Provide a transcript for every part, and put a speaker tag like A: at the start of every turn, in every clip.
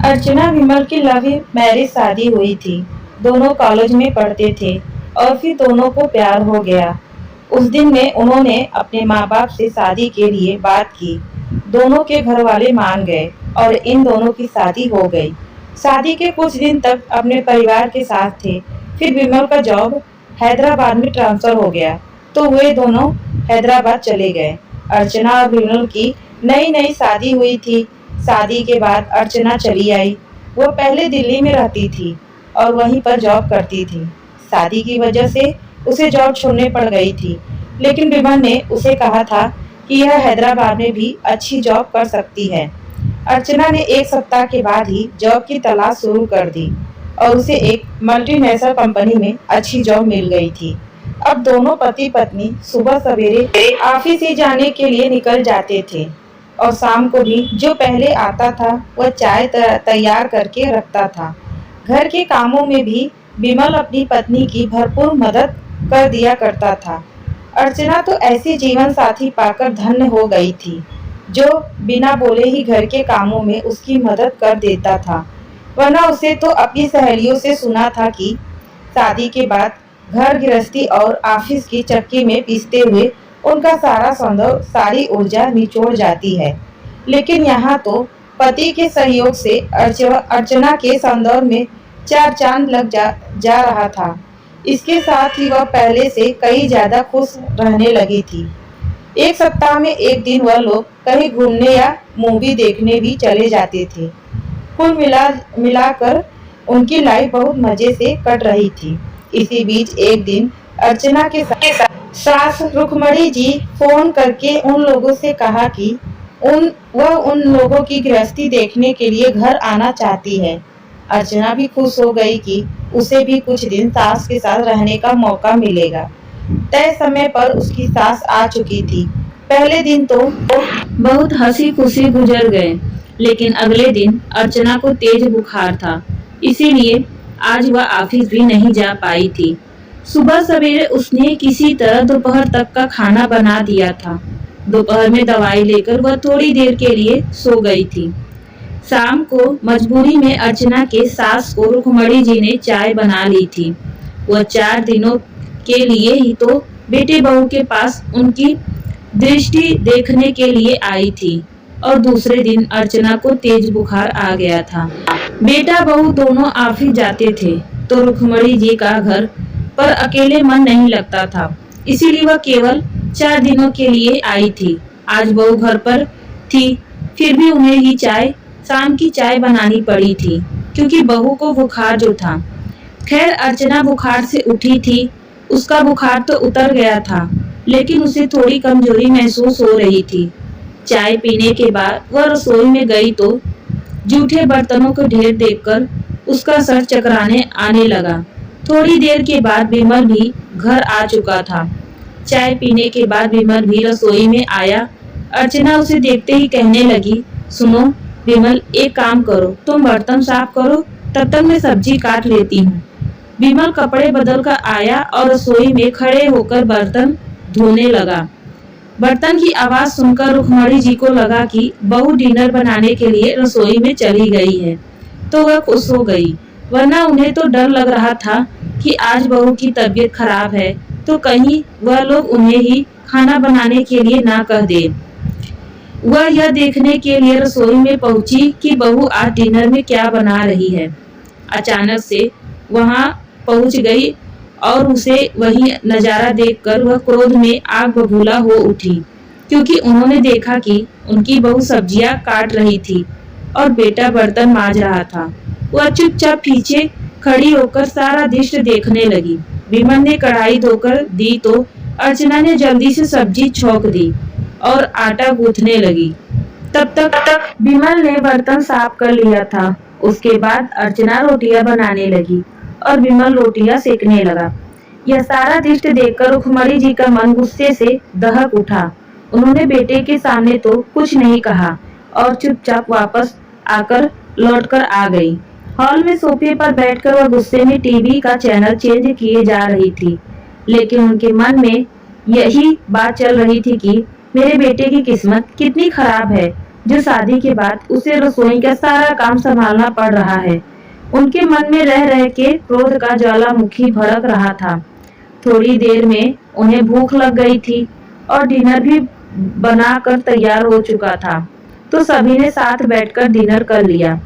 A: अर्चना विमल की love marriage शादी हुई थी। दोनों कॉलेज में पढ़ते थे और फिर दोनों को प्यार हो गया। उस दिन में उन्होंने अपने माँ बाप से शादी के लिए बात की। दोनों के घर वाले मान गए और इन दोनों की शादी हो गई। शादी के कुछ दिन तक अपने परिवार के साथ थे। फिर विमल का जॉब हैदराबाद में ट्रांसफर हो गया तो वे दोनों हैदराबाद चले गए। अर्चना और विमल की नई नई शादी हुई थी। शादी के बाद अर्चना चली आई। वो पहले दिल्ली में रहती थी और वहीं पर जॉब करती थी। शादी की वजह से उसे जॉब छोड़ने पड़ गई थी, लेकिन विमल ने उसे कहा था कि यह हैदराबाद में भी अच्छी जॉब कर सकती है। अर्चना ने एक सप्ताह के बाद ही जॉब की तलाश शुरू कर दी और उसे एक मल्टीनेशनल कंपनी में अच्छी जॉब मिल गई थी। अब दोनों पति पत्नी सुबह सवेरे ऑफिस ही जाने के लिए निकल जाते थे और शाम को भी जो पहले आता था वह चाय तैयार करके रखता था। घर के कामों में भी विमल अपनी पत्नी की भरपूर मदद कर दिया करता था। अर्चना तो ऐसी जीवन साथी पाकर धन्य हो गई थी, जो बिना बोले ही घर के कामों में उसकी मदद कर देता था। वरना उसे तो अपनी सहेलियों से सुना था कि शादी के बाद घर गृहस्थी और ऑफिस की चक्की में पीसते हुए उनका सारा सौंदर्य सारी ऊर्जा निचोड़ जाती है। लेकिन यहाँ तो पति के सहयोग से अर्चना के सौंदर्य में चार चांद लग जा रहा था। इसके साथ ही वह पहले से कहीं ज्यादा खुश रहने लगी थी। एक सप्ताह में एक दिन वह लोग कहीं घूमने या मूवी देखने भी चले जाते थे। कुल मिलाकर उनकी लाइफ बहुत मजे से कट रही थी। इसी बीच एक दिन अर्चना के सास रुक्मणी जी फोन करके उन लोगों से कहा कि वह उन लोगों की गृहस्थी देखने के लिए घर आना चाहती है। अर्चना भी खुश हो गई कि उसे भी कुछ दिन सास के साथ रहने का मौका मिलेगा। तय समय पर उसकी सास आ चुकी थी। पहले दिन तो बहुत हंसी खुशी गुजर गए, लेकिन अगले दिन अर्चना को तेज बुखार था, इसीलिए आज वह ऑफिस भी नहीं जा पाई थी। सुबह सवेरे उसने किसी तरह दोपहर तक का खाना बना दिया था। दोपहर में दवाई लेकर वह थोड़ी देर के लिए सो गई थी। शाम को मजबूरी में अर्चना के सास को रुक्मणी जी ने चाय बना ली थी। वह 4 दिनों के लिए ही तो बेटे बहू के पास उनकी दृष्टि देखने के लिए आई थी और दूसरे दिन अर्चना को तेज बुखार आ गया था। बेटा बहू दोनों ऑफिस जाते थे तो रुक्मणी जी का घर पर अकेले मन नहीं लगता था, इसीलिए वह केवल 4 दिनों के लिए आई थी। आज बहू घर पर थी, फिर भी उन्हें ही शाम की चाय बनानी पड़ी थी, क्योंकि बहू को बुखार जो था। खैर अर्चना बुखार से उठी थी। उसका बुखार तो उतर गया था, लेकिन उसे थोड़ी कमजोरी महसूस हो रही थी। चाय पीने के बाद वह रसोई में गई तो जूठे बर्तनों को ढेर देखकर उसका सर चकराने आने लगा। थोड़ी देर के बाद विमल भी घर आ चुका था। चाय पीने के बाद विमल भी रसोई में आया। अर्चना उसे देखते ही कहने लगी, सुनो विमल, एक काम करो, तुम बर्तन साफ करो, तब तक मैं सब्जी काट लेती हूँ। विमल कपड़े बदल कर आया और रसोई में खड़े होकर बर्तन धोने लगा। बर्तन की आवाज सुनकर रुक्मणी जी को लगा कि बहू डिनर बनाने के लिए रसोई में चली गई है, तो वह खुश हो गई। वरना उन्हें तो डर लग रहा था कि आज बहू की तबीयत खराब है तो कहीं वह लोग उन्हें ही खाना बनाने के लिए ना कह दे। वह यह देखने के लिए रसोई में पहुंची कि बहू आज डिनर में क्या बना रही है। अचानक से वहां पहुंच गई और उसे वही नजारा देखकर वह क्रोध में आग बबूला हो उठी, क्योंकि उन्होंने देखा कि उनकी बहू सब्जियां काट रही थी और बेटा बर्तन मांज रहा था। वह चुपचाप पीछे खड़ी होकर सारा दृश्य देखने लगी। विमल ने कढ़ाई धोकर दी तो अर्चना ने जल्दी से सब्जी छौंक दी और आटा गूंथने लगी। तब तक विमल ने बर्तन साफ कर लिया था। उसके बाद अर्चना रोटियां बनाने लगी और विमल रोटियां सेकने लगा। यह सारा दृश्य देखकर रुक्मणी जी का मन गुस्से से दहक उठा। उन्होंने बेटे के सामने तो कुछ नहीं कहा और चुपचाप वापस आकर लौटकर आ गई। हॉल में सोफे पर बैठकर वह गुस्से में टीवी का चैनल चेंज किए जा रही थी, लेकिन उनके मन में यही बात चल रही थी कि मेरे बेटे की किस्मत कितनी खराब है। जो शादी के बाद उसे रसोई का सारा काम संभालना पड़ रहा है। उनके मन में रह रह के क्रोध का ज्वालामुखी भड़क रहा था। थोड़ी देर में उन्हें भूख लग गई थी और डिनर भी बनाकर तैयार हो चुका था, तो सभी ने साथ बैठकर डिनर कर लिया।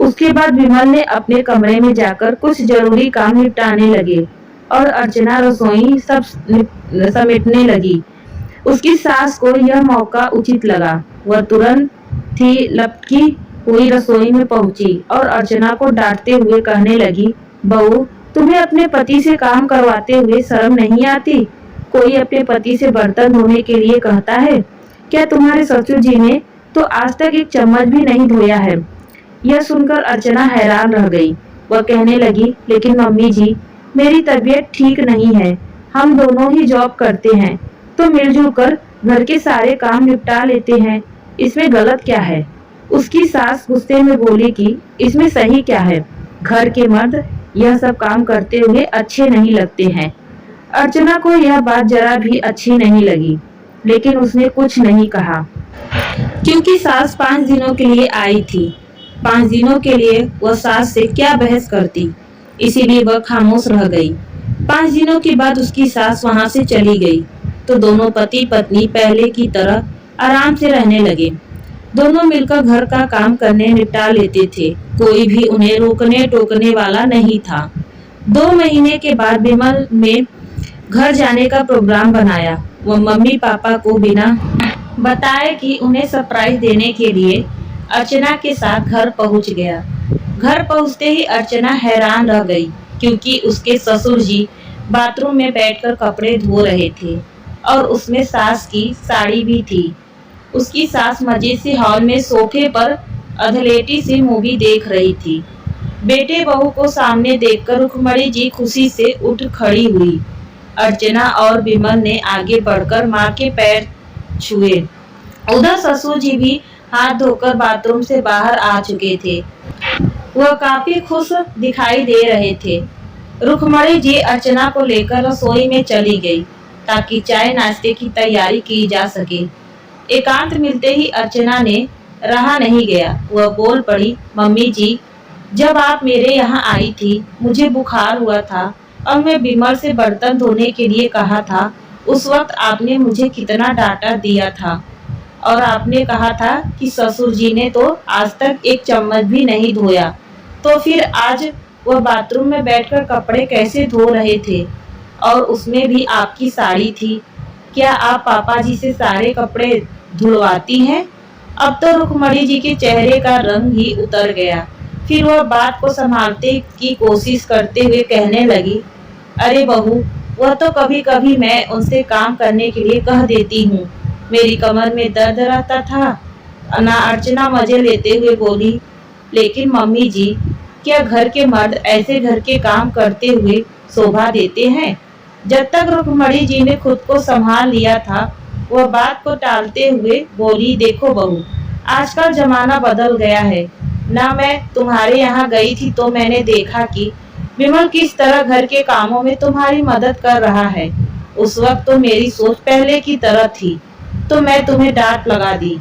A: उसके बाद विमल ने अपने कमरे में जाकर कुछ जरूरी काम निपटाने लगे और अर्चना रसोई सब समेटने लगी। उसकी सास को यह मौका उचित लगा। वह तुरंत थी लपकी हुई रसोई में पहुंची और अर्चना को डांटते हुए कहने लगी, बहू, तुम्हें अपने पति से काम करवाते हुए शर्म नहीं आती? कोई अपने पति से बर्तन धोने के लिए कहता है क्या? तुम्हारे ससुर जी ने तो आज तक एक चम्मच भी नहीं धोया है। यह सुनकर अर्चना हैरान रह गई। वह कहने लगी, लेकिन मम्मी जी, मेरी तबीयत ठीक नहीं है, हम दोनों ही जॉब करते हैं, तो मिलजुल कर घर के सारे काम निपटा लेते हैं, इसमें गलत क्या है? उसकी सास गुस्से में बोली कि इसमें सही क्या है, घर के मर्द यह सब काम करते हुए अच्छे नहीं लगते हैं। अर्चना को यह बात जरा भी अच्छी नहीं लगी, लेकिन उसने कुछ नहीं कहा, क्योंकि सास 5 दिनों के लिए आई थी। 5 दिनों के लिए वह सास से क्या बहस करती, इसीलिए वह खामोश रह गई। 5 दिनों के बाद उसकी सास वहां से चली गई, तो दोनों पति पत्नी पहले की तरह आराम से रहने लगे। दोनों मिलकर घर का काम करने निपटा लेते थे, कोई भी उन्हें रोकने टोकने वाला नहीं था। 2 महीने के बाद विमल में घर जाने का प्रोग्राम बनाया। वो मम्मी पापा को बिना बताए कि उन्हें सरप्राइज देने के लिए अर्चना के साथ घर पहुंच गया। घर पहुंचते ही अर्चना हैरान रह गई, क्योंकि उसके ससुर जी बाथरूम में बैठकर कपड़े धो रहे थे और उसमें सास की साड़ी भी थी। उसकी सास मजे से हॉल में सोफे पर अधलेटी सी मूवी देख रही थी। बेटे बहू को सामने देखकर रुक्मणी जी खुशी से उठ खड़ी हुई। अर्चना और विमल ने आगे बढ़कर माँ के पैर छुए। उधर ससुर जी भी हाथ धोकर बाथरूम से बाहर आ चुके थे। वह काफी खुश दिखाई दे रहे थे। रुक्मणी जी अर्चना को लेकर रसोई में चली गई, ताकि चाय नाश्ते की तैयारी की जा सके। एकांत मिलते ही अर्चना ने रहा नहीं गया, वह बोल पड़ी, मम्मी जी, जब आप मेरे यहाँ आई थी, मुझे बुखार हुआ था और मैं विमल से बर्तन धोने के लिए कहा था। उस वक्त आपने मुझे कितना डांटा दिया था और आपने कहा था कि ससुर जी ने तो आज तक एक चम्मच भी नहीं धोया, तो फिर आज वह बाथरूम में बैठकर कपड़े कैसे धो रहे थे, और उसमें भी आपकी साड़ी थी। क्या आप पापा जी से सारे कपड़े धुलवाती हैं? अब तो रुक्मणी जी के चेहरे का रंग ही उतर गया। फिर वह बात को संभालने की कोशिश करते हुए कहने लगी, अरे बहू, वह तो कभी कभी मैं उनसे काम करने के लिए कह देती हूँ, मेरी कमर में दर्द रहता था ना। अर्चना मजे लेते हुए बोली, लेकिन मम्मी जी, क्या घर के मर्द ऐसे घर के काम करते हुए शोभा देते हैं? जब तक रुक्मणी जी ने खुद को संभाल लिया था, वह बात को टालते हुए बोली, देखो बहू, आजकल जमाना बदल गया है ना। मैं तुम्हारे यहाँ गई थी तो मैंने देखा कि विमल किस तरह घर के कामों में तुम्हारी मदद कर रहा है। उस वक्त तो मेरी सोच पहले की तरह थी, तो मैं तुम्हें डांट लगा दी,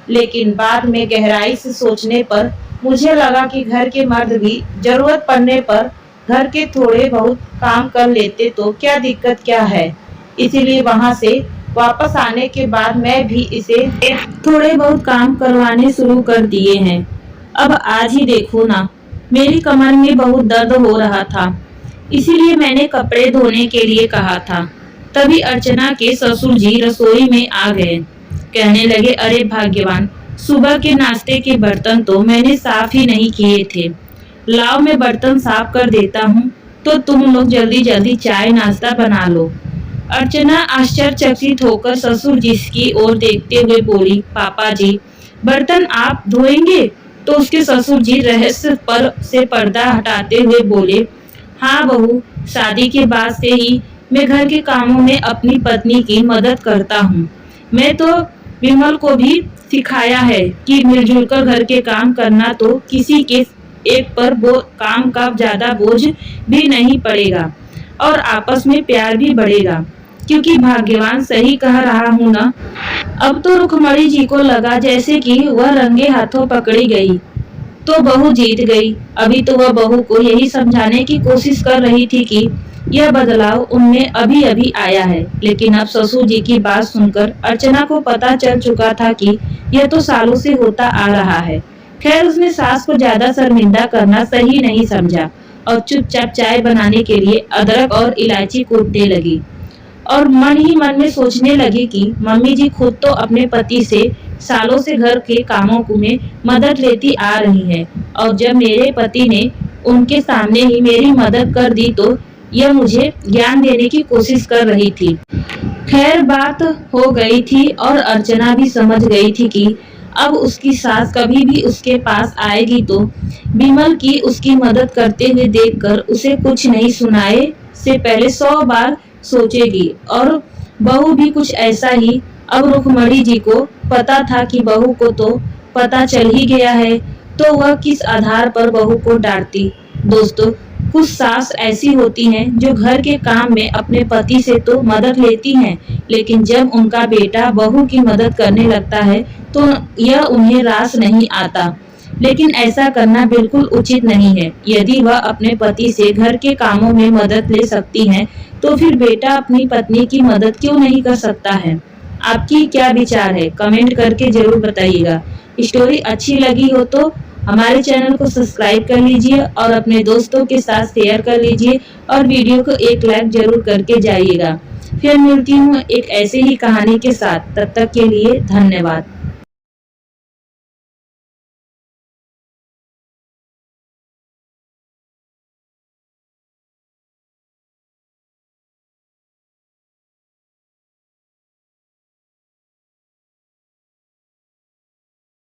A: लेकिन बाद में गहराई से सोचने पर मुझे लगा कि घर के मर्द भी जरूरत पड़ने पर घर के थोड़े बहुत काम कर लेते तो क्या दिक्कत क्या है। इसीलिए वहाँ से वापस आने के बाद मैं भी इसे थोड़े बहुत काम करवाने शुरू कर दिए हैं। अब आज ही देखो ना, मेरी कमर में बहुत दर्द हो रहा था, इसीलिए मैंने कपड़े धोने के लिए कहा था। तभी अर्चना के ससुर जी रसोई में आ गए। कहने लगे, अरे भाग्यवान, सुबह के नाश्ते के बर्तन तो मैंने साफ ही नहीं किए थे। लाओ, मैं बर्तन साफ कर देता हूँ, तो तुम लोग जल्दी जल्दी चाय नाश्ता बना लो। अर्चना आश्चर्यचकित होकर ससुर जी की ओर देखते हुए बोली, पापा जी, बर्तन आप धोएंगे? तो उसके ससुर जी रहस्य पर से पर्दा हटाते हुए बोले, हाँ बहू, शादी के बाद से ही मैं घर के कामों में अपनी पत्नी की मदद करता हूँ। मैं तो विमल को भी सिखाया है कि मिलजुल कर घर के काम करना, तो किसी के एक पर काम का ज्यादा बोझ भी नहीं पड़ेगा और आपस में प्यार भी बढ़ेगा। क्योंकि भाग्यवान सही कह रहा हूँ ना। अब तो रुक्मणी जी को लगा जैसे कि वह रंगे हाथों पकड़ी गई, तो बहू जीत गई। अभी तो वह बहू को यही समझाने की कोशिश कर रही थी कि यह बदलाव उनमें अभी अभी आया है, लेकिन अब ससुर जी की बात सुनकर अर्चना को पता चल चुका था कि यह तो सालों से होता आ रहा है। खैर, उसने सास को ज्यादा शर्मिंदा करना सही नहीं समझा और चुपचाप चाय बनाने के लिए अदरक और इलायची कूटने लगी और मन ही मन में सोचने लगी कि मम्मी जी खुद तो अपने पति से सालों से घर के कामों में मदद लेती आ रही है, और जब मेरे पति ने उनके सामने ही मेरी मदद कर दी तो यह मुझे ज्ञान देने की कोशिश कर रही थी। खैर, बात हो गई थी और अर्चना भी समझ गई थी कि अब उसकी सास कभी भी उसके पास आएगी तो बिमल की उसकी मदद करते हुए देखकर उसे कुछ नहीं सुनाए से पहले 100 बार सोचेगी। और बहू भी कुछ ऐसा ही। अब रुक्मणी जी को पता था कि बहू को तो पता चल ही गया है, तो वह किस आधार पर बहू को डांटती। दोस्तों, कुछ सास ऐसी होती हैं जो घर के काम में अपने पति से तो मदद लेती हैं, लेकिन जब उनका बेटा बहू की मदद करने लगता है तो यह उन्हें रास नहीं आता। लेकिन ऐसा करना बिल्कुल उचित नहीं है। यदि वह अपने पति से घर के कामों में मदद ले सकती हैं, तो फिर बेटा अपनी पत्नी की मदद क्यों नहीं कर सकता है? आपकी क्या विचार है? कमेंट करके जरूर बताइएगा। स्टोरी अच्छी लगी हो तो हमारे चैनल को सब्सक्राइब कर लीजिए और अपने दोस्तों के साथ शेयर कर लीजिए और वीडियो को एक लाइक जरूर करके जाइएगा। फिर मिलती हूँ एक ऐसे ही कहानी के साथ। तब तक के लिए धन्यवाद।